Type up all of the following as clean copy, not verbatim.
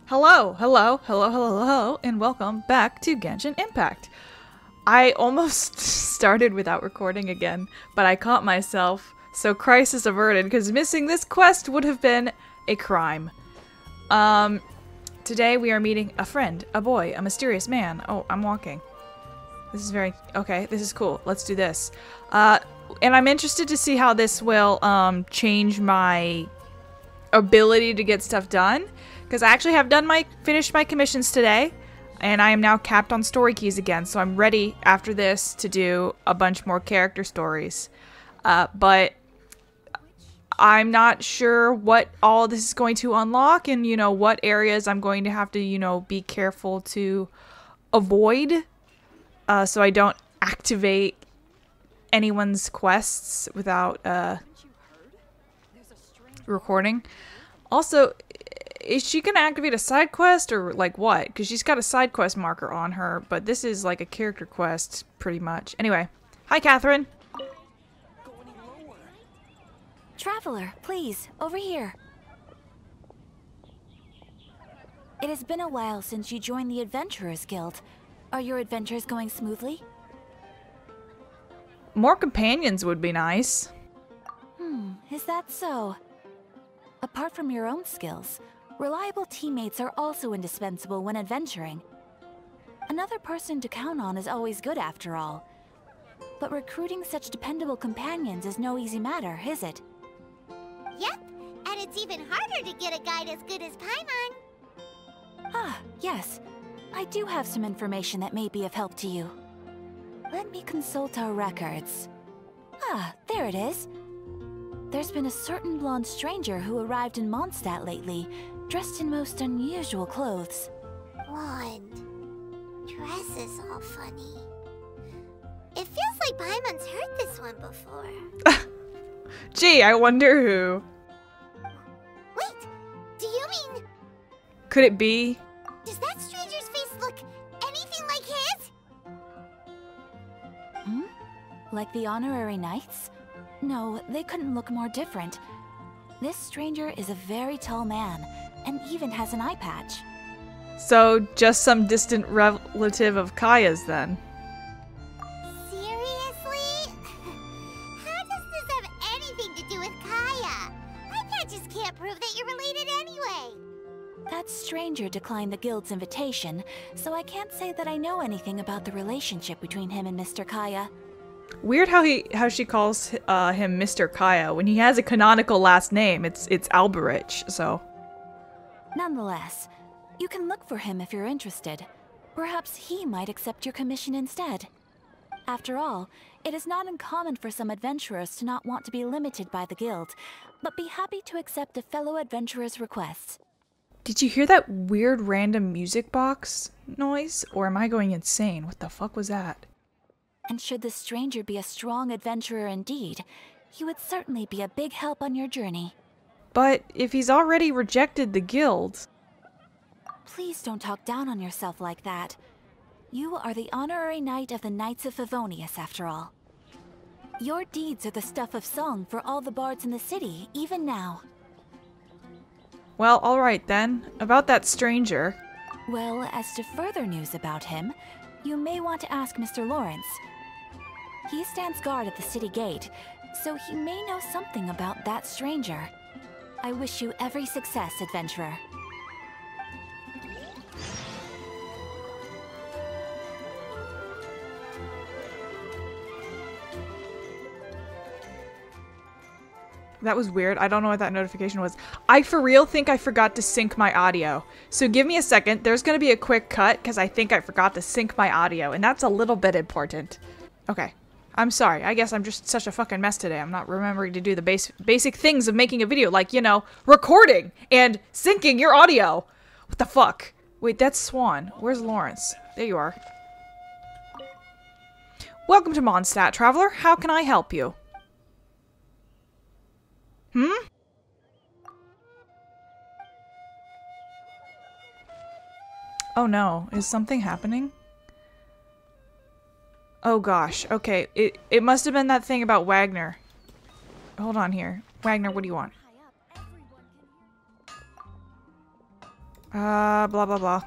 Hello, hello, hello, hello, hello, and welcome back to Genshin Impact. I almost started without recording again, but I caught myself, so crisis averted, because missing this quest would have been a crime. Today we are meeting a friend, a boy, a mysterious man. Oh, I'm walking. This is very... okay, this is cool. Let's do this. And I'm interested to see how this will, change my ability to get stuff done. Because I actually have finished my commissions today, and I am now capped on story keys again, so I'm ready after this to do a bunch more character stories. But I'm not sure what all this is going to unlock and, you know, what areas I'm going to have to, you know, be careful to avoid, so I don't activate anyone's quests without recording. Also, is she gonna activate a side quest or like what? Because she's got a side quest marker on her, but this is like a character quest pretty much. Anyway, hi Catherine. Traveler, please, over here. It has been a while since you joined the Adventurers Guild. Are your adventures going smoothly? More companions would be nice. Is that so? Apart from your own skills, reliable teammates are also indispensable when adventuring. Another person to count on is always good after all. But recruiting such dependable companions is no easy matter, is it? Yep, and it's even harder to get a guide as good as Paimon. Ah, yes. I do have some information that may be of help to you. Let me consult our records. Ah, there it is. There's been a certain blonde stranger who arrived in Mondstadt lately, dressed in most unusual clothes. Blonde. Dress is all funny. It feels like Paimon's heard this one before. Gee, I wonder who. Wait, do you mean... Could it be? Does that stranger's face look anything like his? Like the honorary knights? No, they couldn't look more different. This stranger is a very tall man, and even has an eye patch. So, just some distant relative of Kaya's then. Seriously? How does this have anything to do with Kaya? My patches can't prove that you're related anyway. That stranger declined the guild's invitation, so I can't say that I know anything about the relationship between him and Mr. Kaya. Weird how she calls him Mr. Kaya when he has a canonical last name. It's Alberich, so. Nonetheless, you can look for him if you're interested. Perhaps he might accept your commission instead. After all, it is not uncommon for some adventurers to not want to be limited by the guild, but be happy to accept a fellow adventurer's requests. Did you hear that weird random music box noise? Or am I going insane? What the fuck was that? And should the stranger be a strong adventurer indeed, he would certainly be a big help on your journey. But if he's already rejected the guild... Please don't talk down on yourself like that. You are the honorary knight of the Knights of Favonius, after all. Your deeds are the stuff of song for all the bards in the city, even now. Well, alright then. About that stranger... Well, as to further news about him, you may want to ask Mr. Lawrence. He stands guard at the city gate, so he may know something about that stranger. I wish you every success, adventurer. That was weird. I don't know what that notification was. I for real think I forgot to sync my audio. So give me a second. There's going to be a quick cut because I think I forgot to sync my audio, and that's a little bit important. Okay. I'm sorry. I guess I'm just such a fucking mess today. I'm not remembering to do the basic things of making a video, like, you know, recording and syncing your audio. What the fuck? Wait, that's Swan. Where's Lawrence? There you are. Welcome to Mondstadt, traveler. How can I help you? Oh no, is something happening? Oh gosh, okay, it must have been that thing about Wagner. Hold on here. Wagner, what do you want? Blah, blah, blah.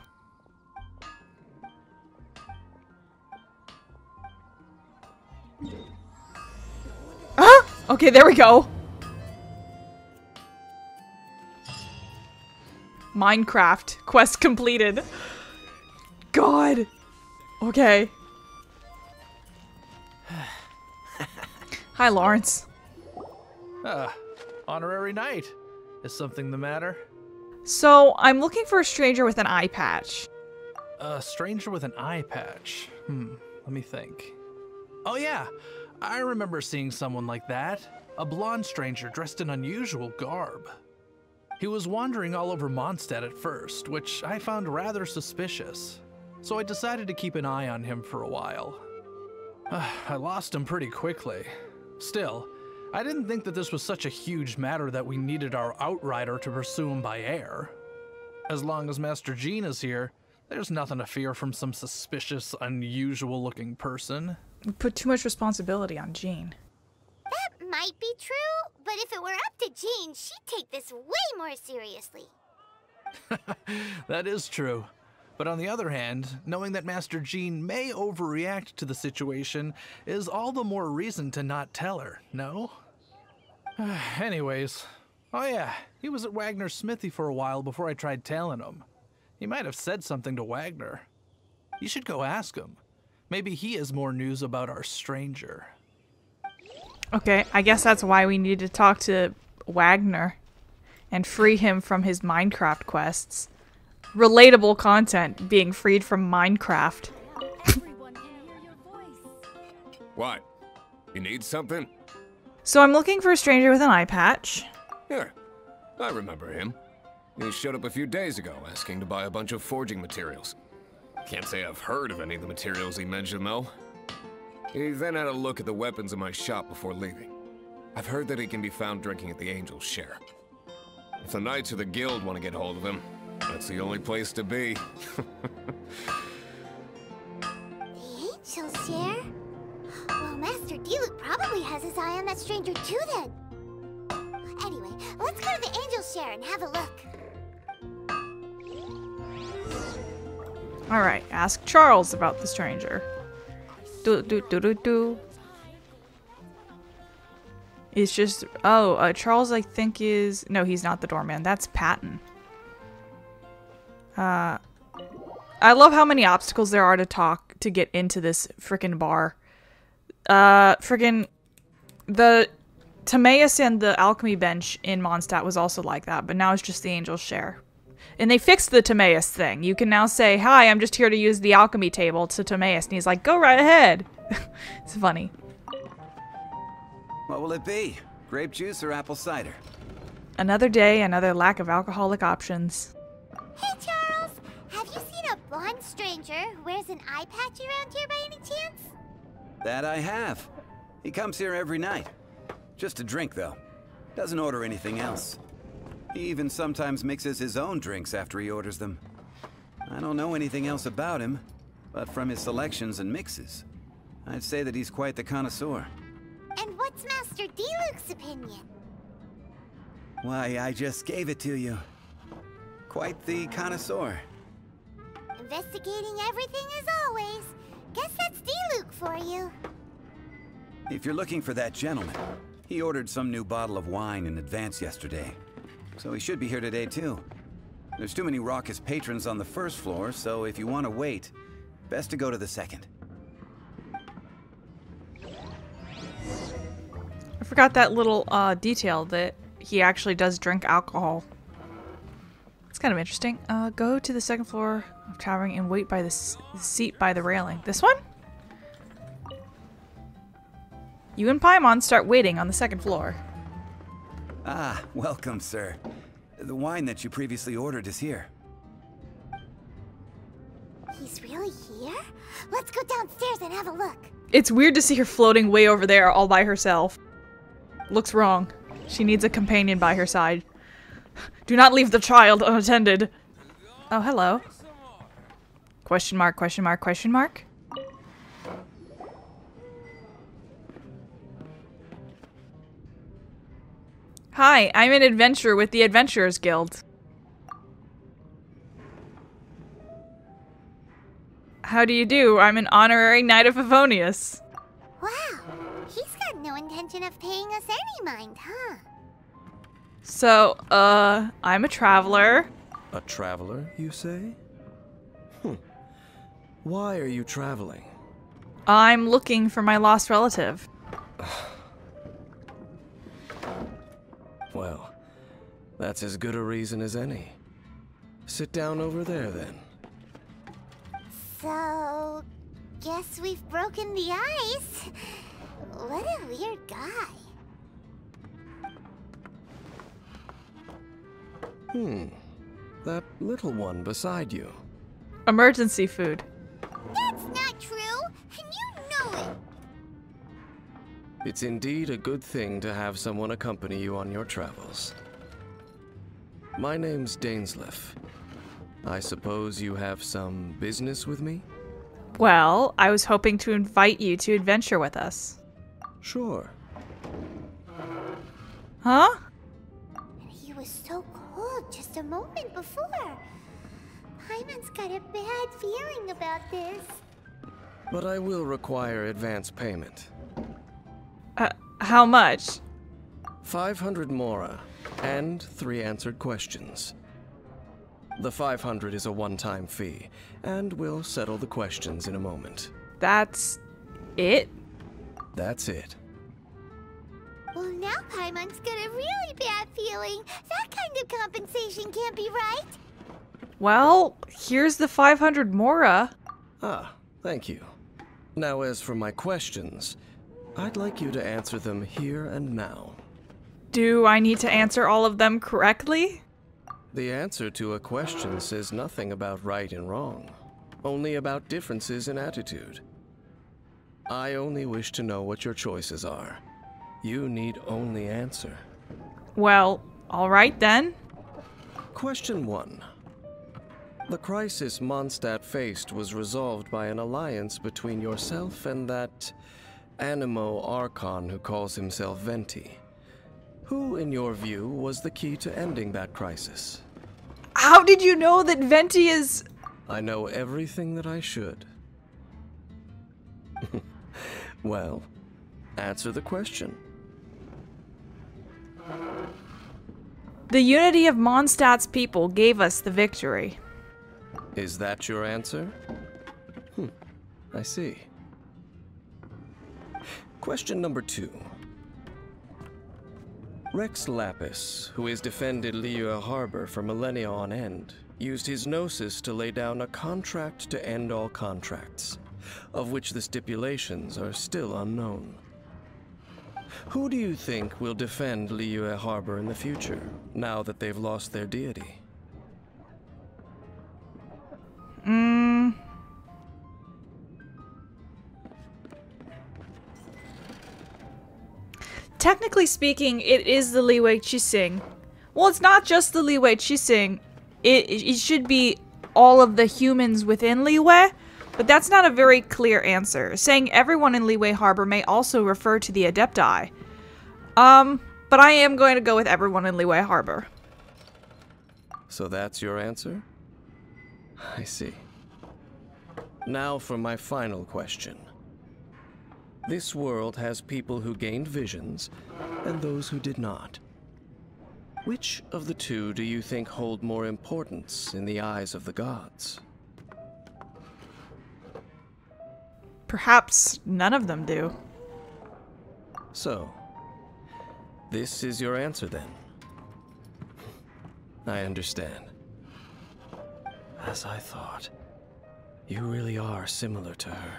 Ah! Okay, there we go. Minecraft. Quest completed. God. Okay. Hi, Lawrence. Honorary knight. Is something the matter? So, I'm looking for a stranger with an eye patch. A stranger with an eye patch. Let me think. Oh yeah, I remember seeing someone like that. A blonde stranger dressed in unusual garb. He was wandering all over Mondstadt at first, which I found rather suspicious. So I decided to keep an eye on him for a while. I lost him pretty quickly. Still, I didn't think that this was such a huge matter that we needed our outrider to pursue him by air. As long as Master Jean is here, there's nothing to fear from some suspicious, unusual-looking person. You put too much responsibility on Jean. That might be true, but if it were up to Jean, she'd take this way more seriously. That is true. But on the other hand, knowing that Master Jean may overreact to the situation is all the more reason to not tell her, no? Anyways, oh yeah, he was at Wagner's smithy for a while before I tried telling him. He might have said something to Wagner. You should go ask him. Maybe he has more news about our stranger. Okay, I guess that's why we need to talk to Wagner and free him from his Minecraft quests. Relatable content being freed from Minecraft. What? You need something? So I'm looking for a stranger with an eye patch. Here, I remember him. He showed up a few days ago asking to buy a bunch of forging materials. Can't say I've heard of any of the materials he mentioned, though. He then had a look at the weapons in my shop before leaving. I've heard that he can be found drinking at the Angel's Share. If the Knights of the Guild want to get hold of him, that's the only place to be. The Angel's Share? Well, Master Diluc probably has his eye on that stranger too then. Anyway, let's go to the Angel's Share and have a look. Alright, ask Charles about the stranger. It's just... Oh, Charles I think is... No, he's not the doorman. That's Patton. I love how many obstacles there are to get into this frickin' bar. Frickin' the Timaeus and the alchemy bench in Mondstadt was also like that, but now it's just the Angel's Share. And they fixed the Timaeus thing. You can now say, "Hi, I'm just here to use the alchemy table," to Timaeus, and he's like, "Go right ahead." It's funny. What will it be? Grape juice or apple cider? Another day, another lack of alcoholic options. Hey, Charles! Have you seen a blonde stranger who wears an eye patch around here by any chance? That I have. He comes here every night. Just to drink, though. Doesn't order anything else. He even sometimes mixes his own drinks after he orders them. I don't know anything else about him, but from his selections and mixes, I'd say that he's quite the connoisseur. And what's Master Diluc's opinion? Why, I just gave it to you. Quite the connoisseur. Investigating everything as always. Guess that's Diluc for you. If you're looking for that gentleman, he ordered some new bottle of wine in advance yesterday. So he should be here today too. There's too many raucous patrons on the first floor, so if you want to wait, best to go to the second. I forgot that little detail that he actually does drink alcohol. It's kind of interesting. Go to the second floor of tavern and wait by the seat by the railing. This one? You and Paimon start waiting on the second floor. Ah, welcome, sir. The wine that you previously ordered is here. He's really here? Let's go downstairs and have a look. It's weird to see her floating way over there all by herself. Looks wrong. She needs a companion by her side. Do not leave the child unattended. Oh, hello. Question mark, question mark, question mark? Hi, I'm an adventurer with the Adventurers Guild. How do you do? I'm an honorary Knight of Favonius. Wow, he's got no intention of paying us any mind, huh? So, I'm a traveler. A traveler, you say? Why are you traveling? I'm looking for my lost relative. Well, that's as good a reason as any. Sit down over there, then. So, guess we've broken the ice. What a weird guy. That little one beside you. Emergency food. That's not true, and you know it. It's indeed a good thing to have someone accompany you on your travels. My name's Dainsleif. I suppose you have some business with me? Well, I was hoping to invite you to adventure with us. Sure. Huh? He was so cold just a moment before. Paimon's got a bad feeling about this. But I will require advance payment. How much? 500 Mora, and 3 answered questions. The 500 is a one-time fee, and we'll settle the questions in a moment. That's it? That's it. Well, now Paimon's got a really bad feeling. That kind of compensation can't be right. Well, here's the 500 Mora. Ah, thank you. Now as for my questions, I'd like you to answer them here and now. Do I need to answer all of them correctly? The answer to a question says nothing about right and wrong, only about differences in attitude. I only wish to know what your choices are. You need only answer. Well, all right then. Question 1. The crisis Mondstadt faced was resolved by an alliance between yourself and that Animo Archon who calls himself Venti. Who, in your view, was the key to ending that crisis? How did you know that Venti is... I know everything that I should. Well, answer the question. The unity of Mondstadt's people gave us the victory. Is that your answer? I see. Question number 2. Rex Lapis, who has defended Liue Harbor for millennia on end, used his gnosis to lay down a contract to end all contracts, of which the stipulations are still unknown. Who do you think will defend Liue Harbor in the future, now that they've lost their deity? Technically speaking, it is the Liue Chising. Well, it's not just the Liue Chising. It should be all of the humans within Liue, but that's not a very clear answer. Saying everyone in Liue Harbor may also refer to the Adepti. But I am going to go with everyone in Liue Harbor. So that's your answer? I see. Now for my final question. This world has people who gained visions, and those who did not. Which of the two do you think hold more importance in the eyes of the gods? Perhaps none of them do. So, this is your answer then? I understand. As I thought, you really are similar to her.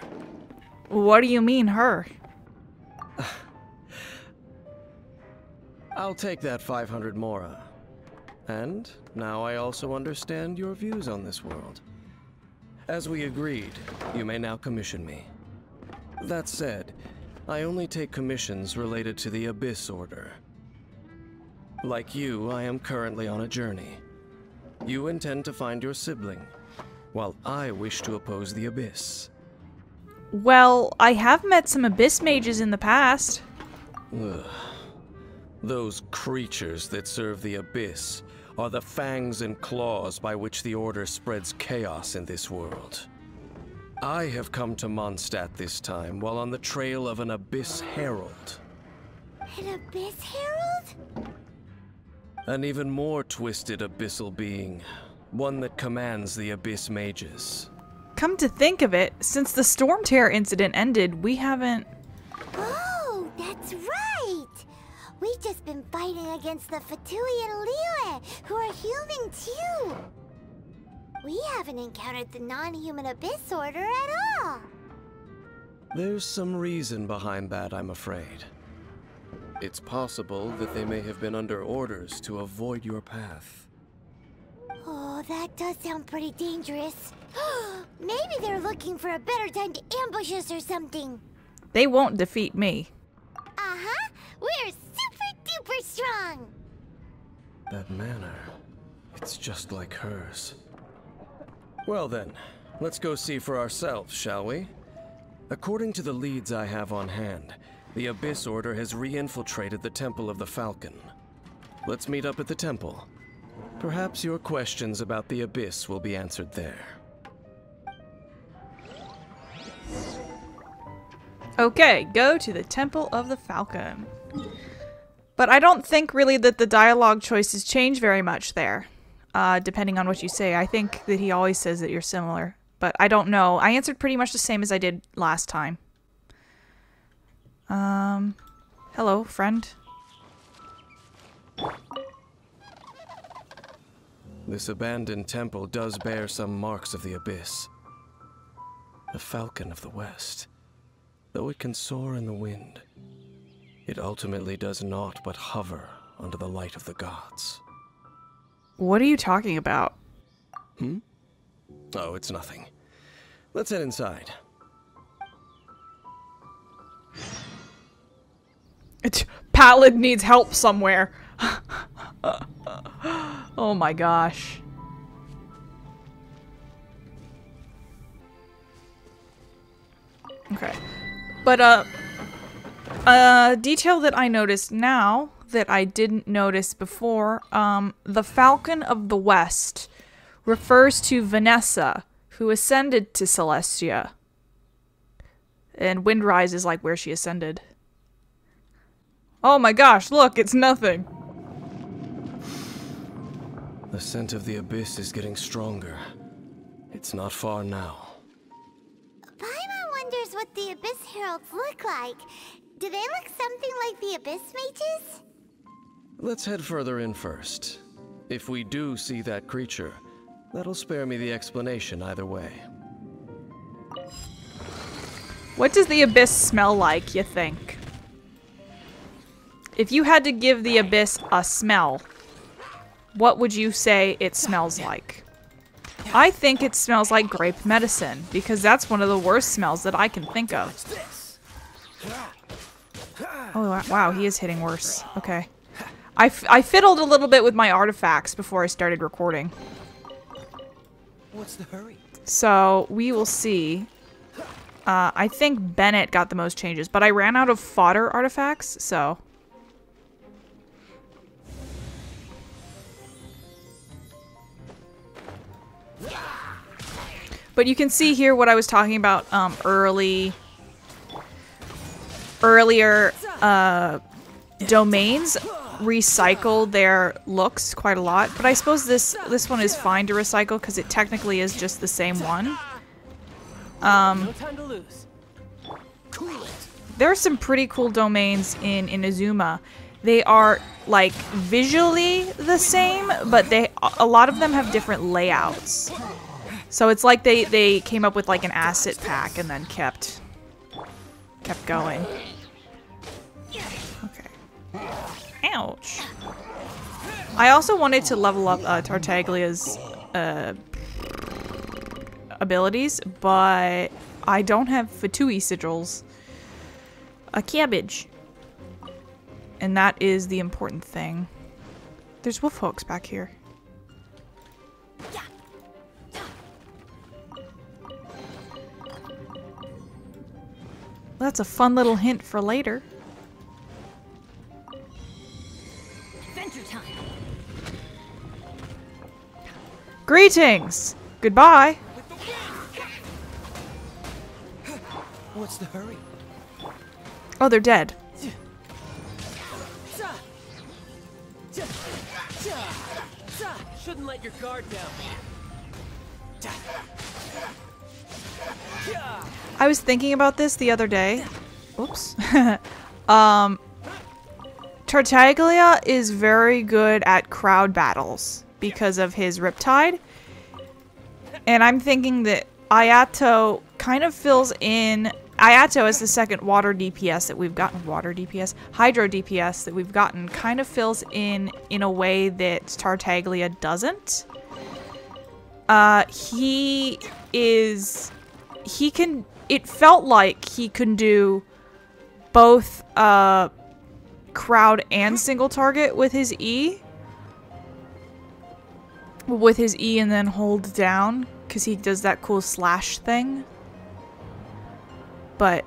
What do you mean, her? I'll take that 500 Mora. And now I also understand your views on this world. As we agreed, you may now commission me. That said, I only take commissions related to the Abyss Order. Like you, I am currently on a journey. You intend to find your sibling, while I wish to oppose the Abyss. Well, I have met some Abyss mages in the past. Ugh. Those creatures that serve the Abyss are the fangs and claws by which the Order spreads chaos in this world. I have come to Mondstadt this time while on the trail of an Abyss Herald. An Abyss Herald? An even more twisted abyssal being. One that commands the Abyss Mages. Come to think of it, since the Storm Terror incident ended, we haven't... Oh, that's right! We've just been fighting against the Fatui and Liue, who are human too! We haven't encountered the non-human Abyss Order at all! There's some reason behind that, I'm afraid. It's possible that they may have been under orders to avoid your path. Oh, that does sound pretty dangerous. Maybe they're looking for a better time to ambush us or something. They won't defeat me. Uh-huh! We're super-duper strong! That manner, it's just like hers. Well then, let's go see for ourselves, shall we? According to the leads I have on hand, the Abyss Order has re-infiltrated the Temple of the Falcon. Let's meet up at the temple. Perhaps your questions about the Abyss will be answered there. Okay, go to the Temple of the Falcon. But I don't think really that the dialogue choices change very much there. Depending on what you say. I think that he always says that you're similar. But I don't know. I answered pretty much the same as I did last time. Hello, friend. This abandoned temple does bear some marks of the Abyss. The Falcon of the West. Though it can soar in the wind, it ultimately does naught but hover under the light of the gods. What are you talking about? Oh, it's nothing. Let's head inside. Pallid needs help somewhere. Oh my gosh. Okay. But, a detail that I noticed now that I didn't notice before, the Falcon of the West refers to Vanessa, who ascended to Celestia. And Windrise is like where she ascended. Oh my gosh, look, it's nothing. The scent of the Abyss is getting stronger. It's not far now. Paimon wonders what the Abyss Heralds look like. Do they look something like the Abyss Mages? Let's head further in first. If we do see that creature, that'll spare me the explanation either way. What does the Abyss smell like, you think? If you had to give the Abyss a smell, what would you say it smells like? I think it smells like grape medicine, because that's one of the worst smells that I can think of. Oh, wow, he is hitting worse. Okay. I fiddled a little bit with my artifacts before I started recording. What's the hurry? So, we will see. I think Bennett got the most changes, but I ran out of fodder artifacts, so... But you can see here what I was talking about earlier domains recycle their looks quite a lot, but I suppose this one is fine to recycle because it technically is just the same one. No time to lose. Cool it. There are some pretty cool domains in Inazuma. They are like visually the same, but a lot of them have different layouts. So it's like they came up with like an asset pack and then kept going. Okay. Ouch. I also wanted to level up Tartaglia's abilities, but I don't have Fatui sigils. A cabbage. And that is the important thing. There's wolf hooks back here. That's a fun little hint for later. Adventure time. Greetings! Goodbye! What's the hurry? Oh, they're dead. Shouldn't let your guard down. I was thinking about this the other day. Oops. Tartaglia is very good at crowd battles because of his Riptide. And I'm thinking that Ayato kind of fills in... Ayato is the second water DPS that we've gotten. Water DPS? Hydro DPS that we've gotten kind of fills in a way that Tartaglia doesn't. He can... It felt like he can do both crowd and single target with his E. With his E and then hold down, because he does that cool slash thing. But,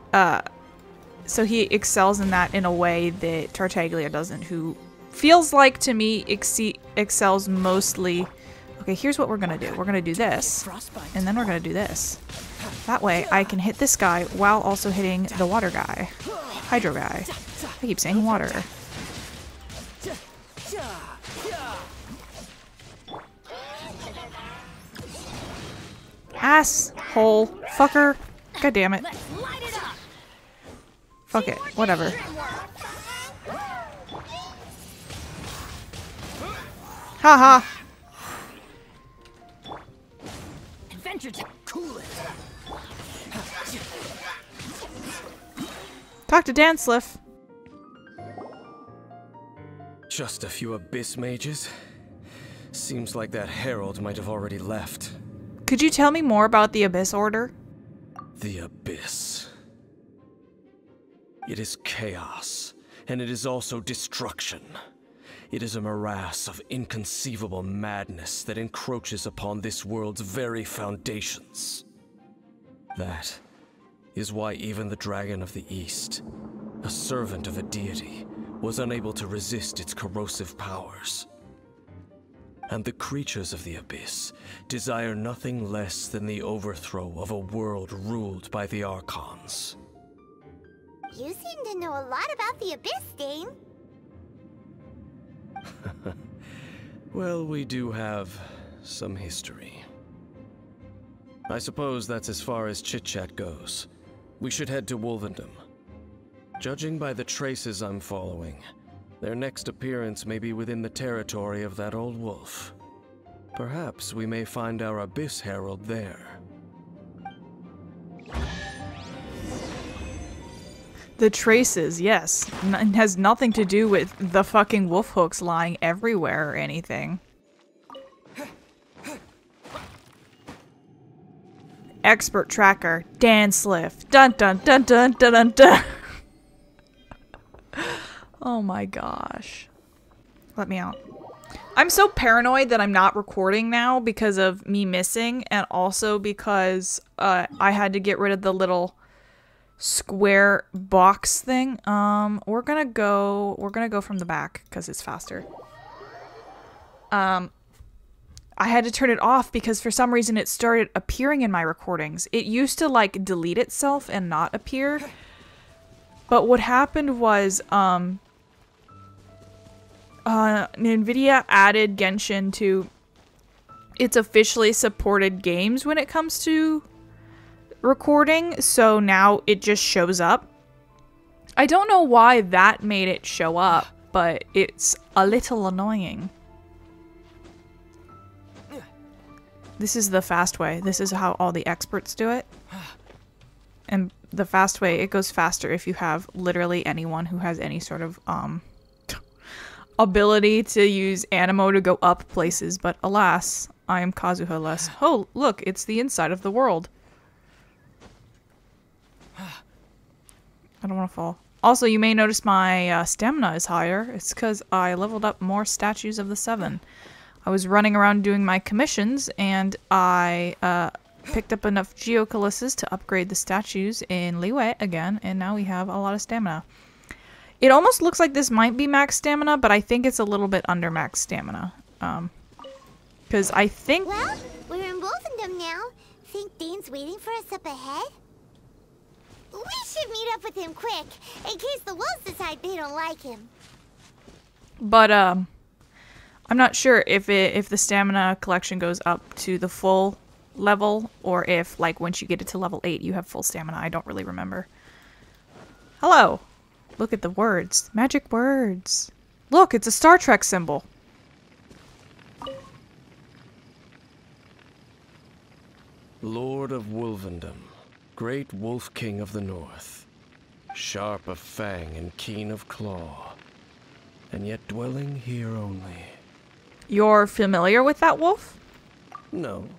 so he excels in that in a way that Tartaglia doesn't, who feels like, to me, excels mostly... Okay, here's what we're gonna do. We're gonna do this, and then we're gonna do this. That way, I can hit this guy while also hitting the water guy. Hydro guy. I keep saying water. Asshole. Fucker. God damn it. Fuck it. Whatever. Haha. Adventure time. Cool it. Talk to Dainslief. Just a few Abyss mages? Seems like that herald might have already left. Could you tell me more about the Abyss Order? The Abyss. It is chaos, and it is also destruction. It is a morass of inconceivable madness that encroaches upon this world's very foundations. That is why even the Dragon of the East, a servant of a deity, was unable to resist its corrosive powers. And the creatures of the Abyss desire nothing less than the overthrow of a world ruled by the Archons. You seem to know a lot about the Abyss, Dain. Well, we do have some history. I suppose that's as far as chit-chat goes. We should head to Wolvendom. Judging by the traces I'm following, their next appearance may be within the territory of that old wolf. Perhaps we may find our Abyss Herald there. The traces, yes. It has nothing to do with the fucking wolf hooks lying everywhere or anything. Expert tracker, Dainslief. Dun dun dun dun dun dun dun. Oh my gosh. Let me out. I'm so paranoid that I'm not recording now because of me missing, and also because I had to get rid of the little square box thing. We're gonna go from the back because it's faster. I had to turn it off because for some reason it started appearing in my recordings. It used to like delete itself and not appear. But what happened was NVIDIA added Genshin to its officially supported games when it comes to recording, so now it just shows up. I don't know why that made it show up, but it's a little annoying. This is the fast way. This is how all the experts do it. And the fast way, it goes faster if you have literally anyone who has any sort of ability to use Animo to go up places, but alas, I am Kazuha-less. Oh, look, it's the inside of the world. I don't want to fall. Also, you may notice my stamina is higher. It's because I leveled up more statues of the 7. I was running around doing my commissions, and I picked up enough Geocalisses to upgrade the statues in Liue again, and now we have a lot of stamina. It almost looks like this might be max stamina, but I think it's a little bit under max stamina. Because I think... Well, we're in Wolvendom now. Think Dain's waiting for us up ahead? We should meet up with him quick, in case the wolves decide they don't like him. But, I'm not sure if the stamina collection goes up to the full level, or if, like, once you get it to level 8, you have full stamina. I don't really remember. Hello! Look at the words. Magic words. Look, it's a Star Trek symbol. Lord of Wolvendom, great wolf king of the north, sharp of fang and keen of claw, and yet dwelling here only. You're familiar with that wolf? No,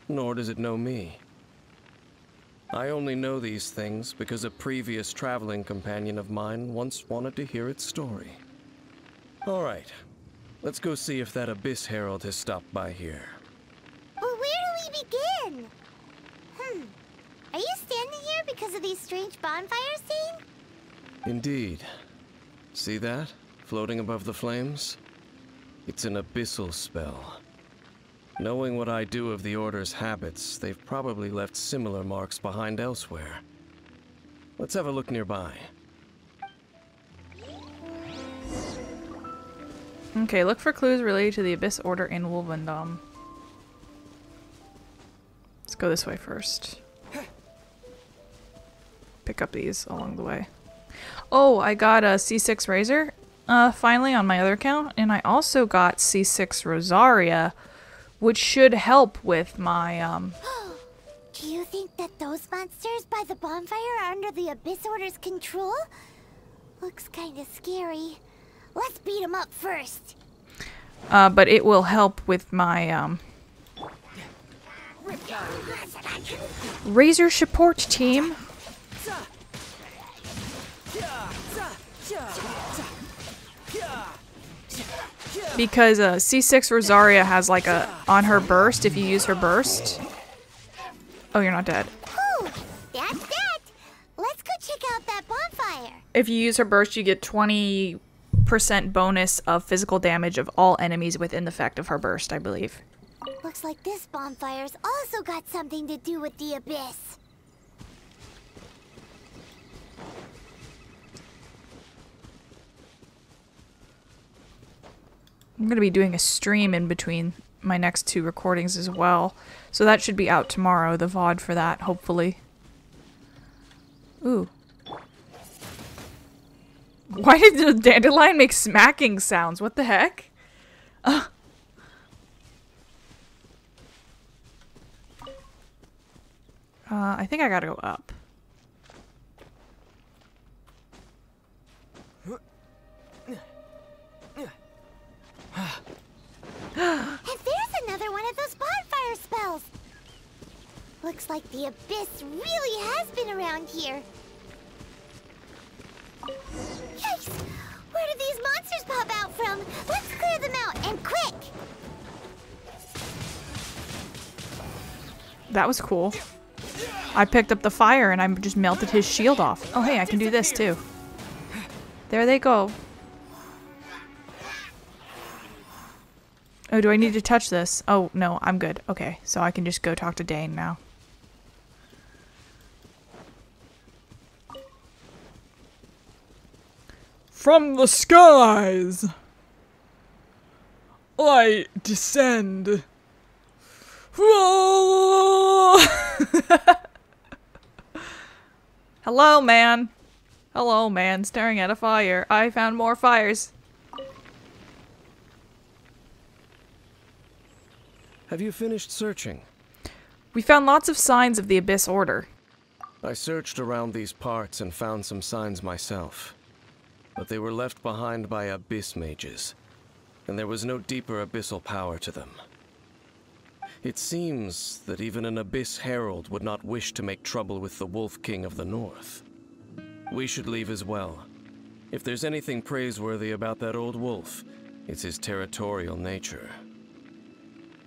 nor does it know me. I only know these things because a previous traveling companion of mine once wanted to hear its story. All right, let's go see if that Abyss Herald has stopped by here. Well, where do we begin? Are you standing here because of these strange bonfires, Dain? Indeed. See that? Floating above the flames? It's an abyssal spell. Knowing what I do of the Order's habits, they've probably left similar marks behind elsewhere. Let's have a look nearby. Okay, look for clues related to the Abyss Order in Wolvendom. Let's go this way first. Pick up these along the way. Oh, I got a C6 Razor finally on my other account, and I also got C6 Rosaria, which should help with my Do you think that those monsters by the bonfire are under the Abyss Order's control? Looks kinda scary. Let's beat them up first. but it will help with my Razor support team. Because C6 Rosaria has like a on her burst if you use her burst. Oh, you're not dead. Ooh, that's that. Let's go check out that bonfire. If you use her burst, you get 20% bonus of physical damage of all enemies within the effect of her burst, I believe. Looks like this bonfire's also got something to do with the Abyss. I'm going to be doing a stream in between my next 2 recordings as well. So that should be out tomorrow, the VOD for that, hopefully. Ooh. Why did the dandelion make smacking sounds? What the heck? I think I gotta go up. And there's another one of those bonfire spells. Looks like the Abyss really has been around here. Yikes! Where did these monsters pop out from? Let's clear them out, and quick! That was cool. I picked up the fire and I just melted his shield off. Oh hey, I can do this too. There they go. Oh, do I need to touch this? Oh, no, I'm good. Okay, so I can just go talk to Dain now. From the skies, I descend. Hello, man. Hello, man. Staring at a fire. I found more fires. Have you finished searching? We found lots of signs of the Abyss Order. I searched around these parts and found some signs myself. But they were left behind by Abyss mages, and there was no deeper abyssal power to them. It seems that even an Abyss Herald would not wish to make trouble with the Wolf King of the North. We should leave as well. If there's anything praiseworthy about that old wolf, it's his territorial nature.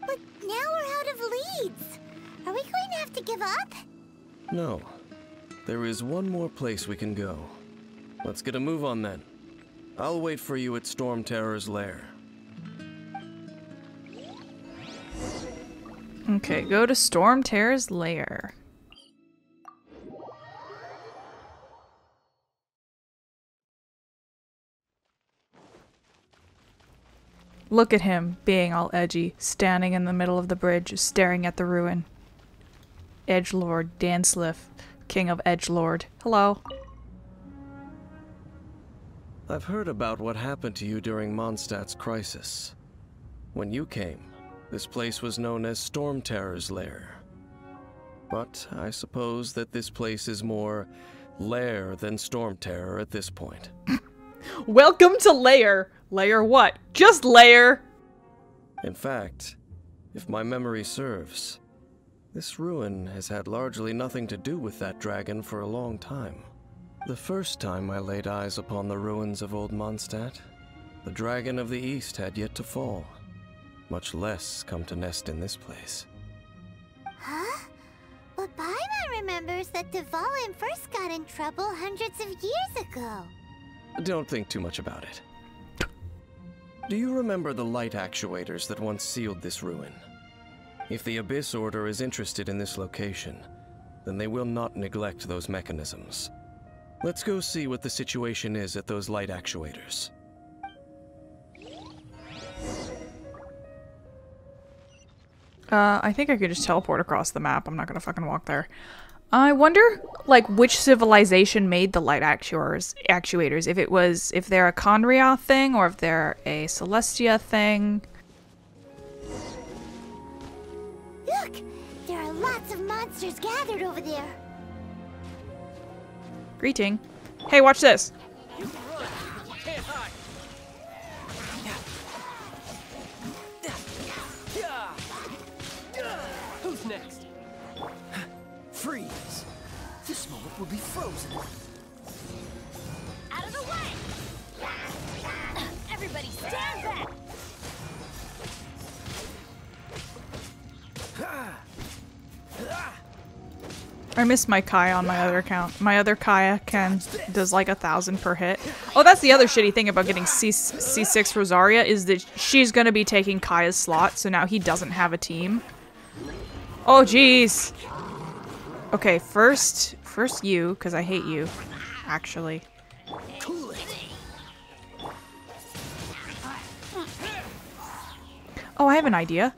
But now we're out of leads. Are we going to have to give up? No. There is one more place we can go. Let's get a move on then. I'll wait for you at Storm Terror's lair. Okay, go to Storm Terror's lair. Look at him, being all edgy, standing in the middle of the bridge, staring at the ruin. Edgelord Dainslief, King of Edgelord. Hello. I've heard about what happened to you during Mondstadt's crisis. When you came, this place was known as Storm Terror's Lair. But I suppose that this place is more Lair than Storm Terror at this point. Welcome to Lair. Lair what? Just Lair. In fact, if my memory serves, this ruin has had largely nothing to do with that dragon for a long time. The first time I laid eyes upon the ruins of Old Mondstadt, the Dragon of the East had yet to fall, much less come to nest in this place. Huh? But Paimon remembers that Dvalin first got in trouble hundreds of years ago. Don't think too much about it. Do you remember the light actuators that once sealed this ruin? If the Abyss Order is interested in this location, then they will not neglect those mechanisms. Let's go see what the situation is at those light actuators. I think I could just teleport across the map. I'm not gonna fucking walk there. I wonder, like, which civilization made the light actuators. If they're a Conria thing, or if they're a Celestia thing. Look! There are lots of monsters gathered over there. Greeting. Hey, watch this. You can run. You can't hide. Who's next? Freeze! This moment will be frozen. Out of the way! Everybody stand back! I missed my Kaya on my other account. My other Kaya does like 1,000 per hit. Oh, that's the other shitty thing about getting C6 Rosaria is that she's gonna be taking Kaya's slot, so now he doesn't have a team. Oh, jeez. Okay, first you, because I hate you, actually. Oh, I have an idea.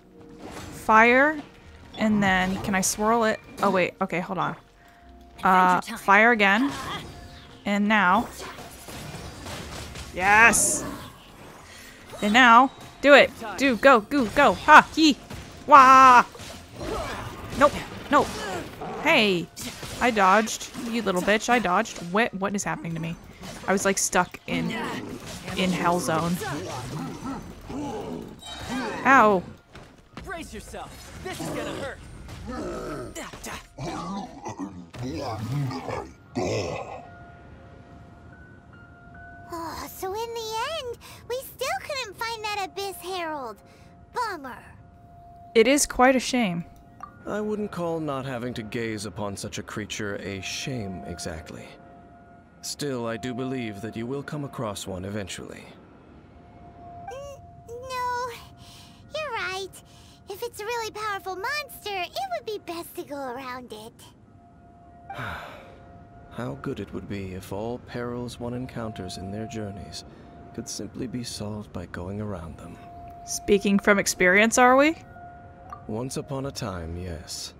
Fire, and then can I swirl it? Oh wait, okay, hold on. Fire again. And now. Yes! And now, do it! Go! Ha! He! Wah! Nope, nope. Hey! I dodged, you little bitch, I dodged. What is happening to me? I was like stuck in hell zone. Ow! Brace yourself. This is gonna hurt. Oh, so in the end, we still couldn't find that Abyss Herald. Bummer. It is quite a shame. I wouldn't call not having to gaze upon such a creature a shame exactly. Still, I do believe that you will come across one eventually. No, you're right. If it's a really powerful monster, it would be best to go around it. How good it would be if all perils one encounters in their journeys could simply be solved by going around them. Speaking from experience, are we? Once upon a time, yes.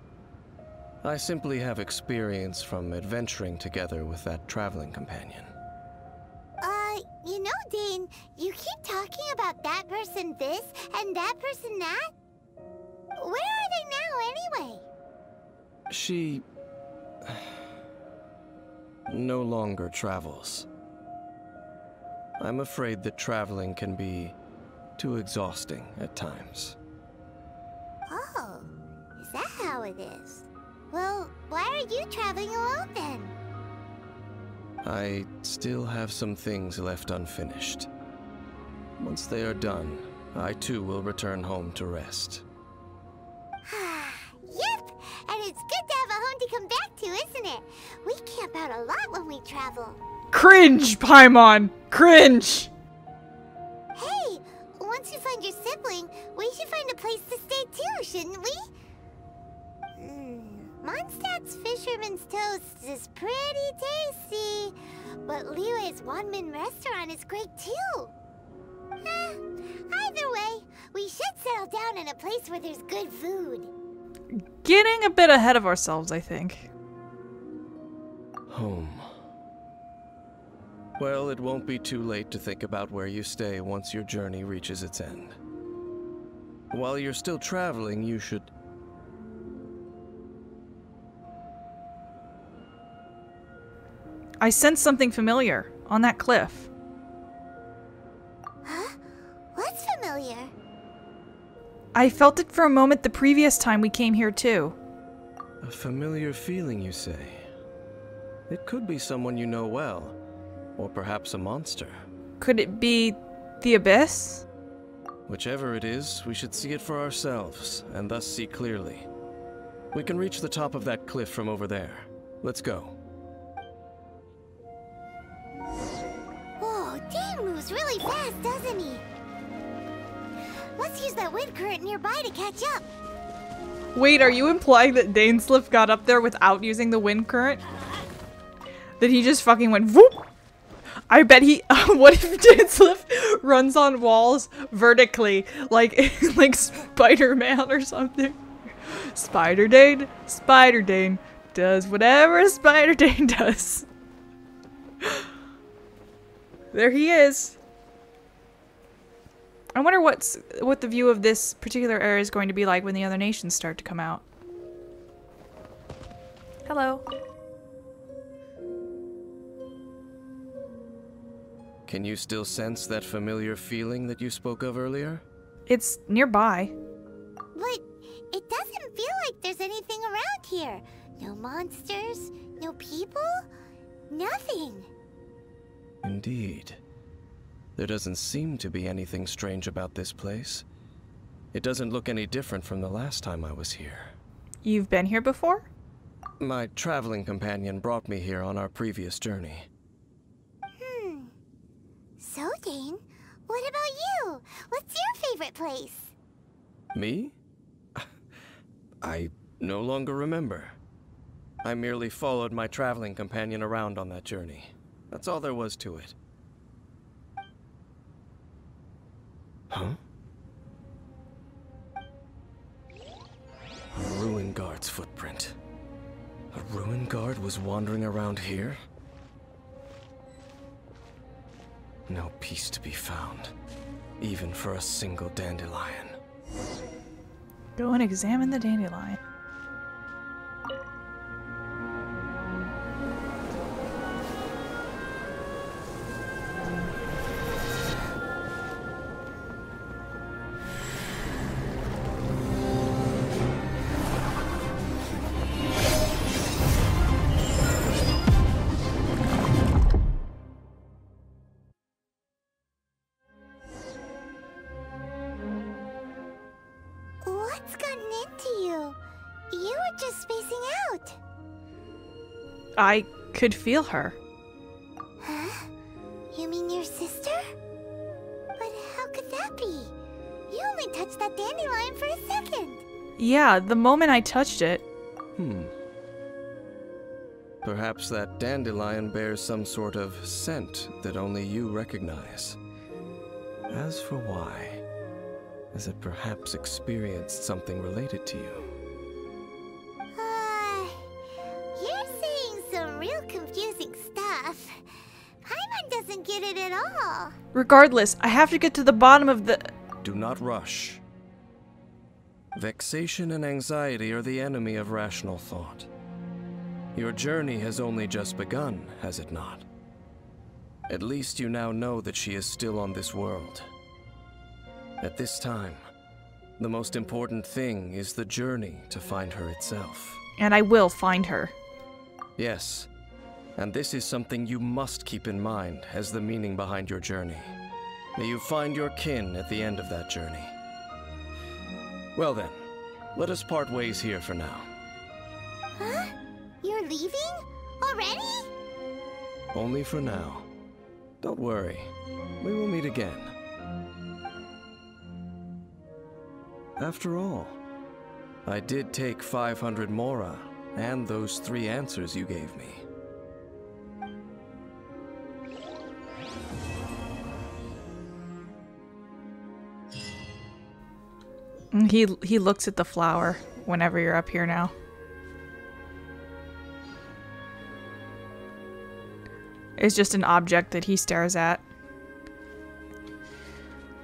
I simply have experience from adventuring together with that traveling companion. You know, Dain, you keep talking about that person this and that person that. Where are they now, anyway? She no longer travels. I'm afraid that traveling can be too exhausting at times. Oh, is that how it is? Well, why are you traveling alone then? I still have some things left unfinished. Once they are done, I too will return home to rest. Yep, and it's good to have a home to come back to, isn't it? We camp out a lot when we travel. Cringe, Paimon! Cringe! Hey, once you find your sibling, we should find a place to stay too, shouldn't we? Mondstadt's Fisherman's Toast is pretty tasty, but Liue's one-man restaurant is great too. Either way, down in a place where there's good food. Getting a bit ahead of ourselves, I think. Home. Well, it won't be too late to think about where you stay once your journey reaches its end. While you're still traveling, you should... I sense something familiar on that cliff. Huh? What's familiar? I felt it for a moment the previous time we came here too. A familiar feeling, you say? It could be someone you know well, or perhaps a monster. Could it be the Abyss? Whichever it is, we should see it for ourselves, and thus see clearly. We can reach the top of that cliff from over there. Let's go. Whoa, Dain moves really fast, doesn't he? Let's use that wind current nearby to catch up. Wait, are you implying that Dainslief got up there without using the wind current? That he just fucking went whoop? I bet he. What if Dainslief runs on walls vertically, like Spider-Man or something? Spider Dain does whatever Spider Dain does. There he is. I wonder what the view of this particular area is going to be like when the other nations start to come out. Hello. Can you still sense that familiar feeling that you spoke of earlier? It's nearby. But it doesn't feel like there's anything around here. No monsters, no people, nothing. Indeed. There doesn't seem to be anything strange about this place. It doesn't look any different from the last time I was here. You've been here before? My traveling companion brought me here on our previous journey. So, Dain, what about you? What's your favorite place? Me? I no longer remember. I merely followed my traveling companion around on that journey. That's all there was to it. Huh? A ruin guard's footprint. A ruin guard was wandering around here? No peace to be found, even for a single dandelion. Go and examine the dandelion. What's gotten into you? You were just spacing out. I could feel her. Huh? You mean your sister? But how could that be? You only touched that dandelion for a second. Yeah, the moment I touched it. Perhaps that dandelion bears some sort of scent that only you recognize. As for why, has it perhaps experienced something related to you? You're saying some real confusing stuff. Paimon doesn't get it at all. Regardless, I have to get to the bottom of the... Do not rush. Vexation and anxiety are the enemy of rational thought. Your journey has only just begun, has it not? At least you now know that she is still on this world. At this time, the most important thing is the journey to find her itself. And I will find her. Yes, and this is something you must keep in mind as the meaning behind your journey. May you find your kin at the end of that journey. Well then, let us part ways here for now. Huh? You're leaving? Already? Only for now. Don't worry, we will meet again. After all, I did take 500 Mora and those 3 answers you gave me. He looks at the flower whenever you're up here now. It's just an object that he stares at.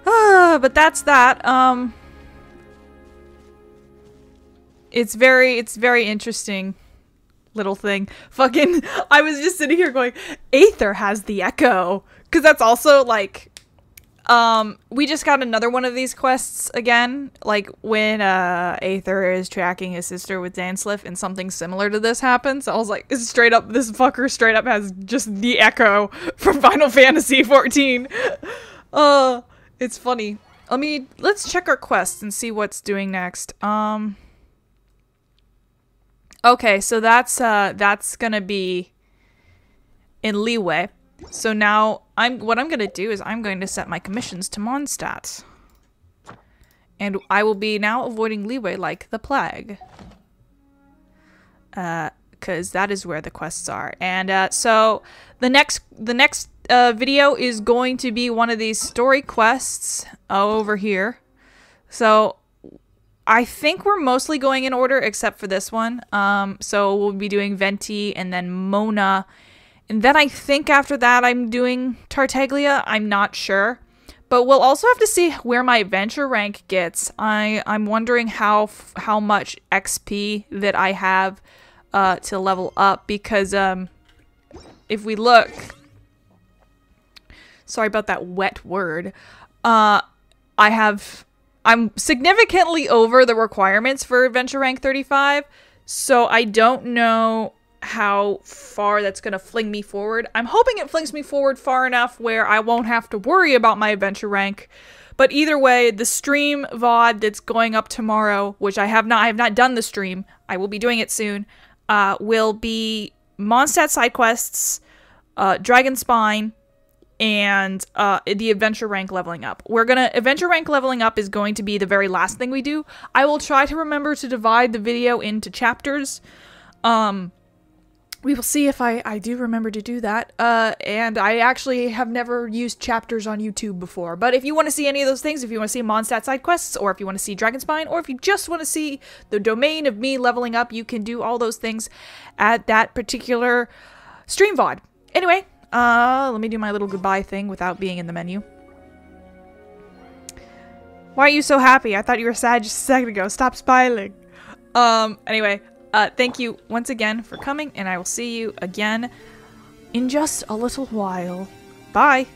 But that's that. It's very interesting little thing. Fucking, I was just sitting here going, Aether has the echo. Because that's also like, we just got another one of these quests again. Like when Aether is tracking his sister with Dainslief and something similar to this happens. I was like, it's straight up, this fucker straight up has just the echo from Final Fantasy 14. It's funny. Let's check our quests and see what's doing next. Okay, so that's gonna be in Liue. So now what I'm gonna do is I'm going to set my commissions to Mondstadt. And I will be now avoiding Liue like the plague. Cause that is where the quests are. And so the next video is going to be one of these story quests over here. So I think we're mostly going in order except for this one. So we'll be doing Venti and then Mona. And then I think after that I'm doing Tartaglia. I'm not sure. But we'll also have to see where my adventure rank gets. I'm wondering how much XP that I have to level up. Because if we look... Sorry about that wet word. I'm significantly over the requirements for adventure rank 35, so I don't know how far that's going to fling me forward. I'm hoping it flings me forward far enough where I won't have to worry about my adventure rank. But either way, the stream VOD that's going up tomorrow, which I have not done the stream, I will be doing it soon, will be Mondstadt side quests, Dragon Spine, and the adventure rank leveling up. Adventure rank leveling up is going to be the very last thing we do. I will try to remember to divide the video into chapters. We will see if I do remember to do that. And I actually have never used chapters on YouTube before. But if you want to see any of those things, if you want to see Mondstadt side quests, or if you want to see Dragonspine, or if you just want to see the domain of me leveling up, you can do all those things at that particular stream VOD. Anyway, let me do my little goodbye thing without being in the menu. Why are you so happy? I thought you were sad just a second ago. Stop smiling. Anyway, thank you once again for coming, and I will see you again in just a little while. Bye.